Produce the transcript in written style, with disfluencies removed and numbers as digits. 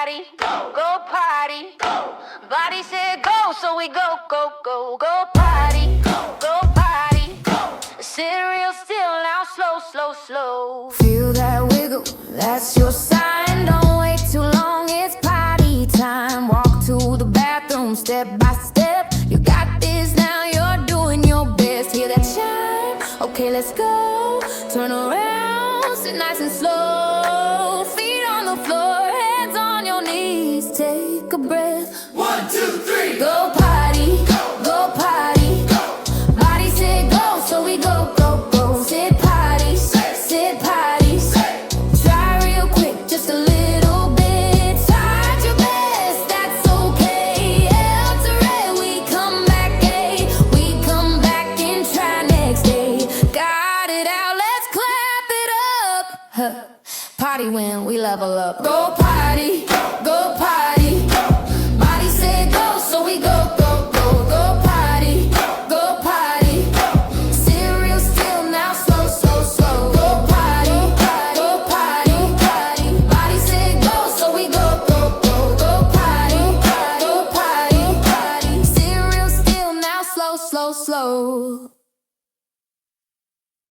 potty, go potty. Body said go, so we go, go, go, go potty, go potty. Cereal still now, slow, slow, slow. Feel that wiggle, that's your sign. Don't wait too long, it's potty time. Walk to the bathroom step by step. You got this now, you're doing your best. Hear that chime? Okay, let's go. Turn around, sit nice and slow. Feet on the floor, hands on your knees. Take a breath. 1, 2, 3. Go potty, go potty. Body said go, so we go, go, go. Sit potty, sit potty. Try real quick, just a little bit. Try your best, that's okay. Alter, we come back, we come back and try next day. Got it out, let's clap it up. Huh. Potty when we level up. Go potty, go potty. Body said go, so we go, go, go, go potty, go potty. Cereal still now, slow, slow, slow. Go potty, go potty, potty. Body said go, so we go, go, go, go potty, go potty, potty. Cereal still now, slow, slow, slow.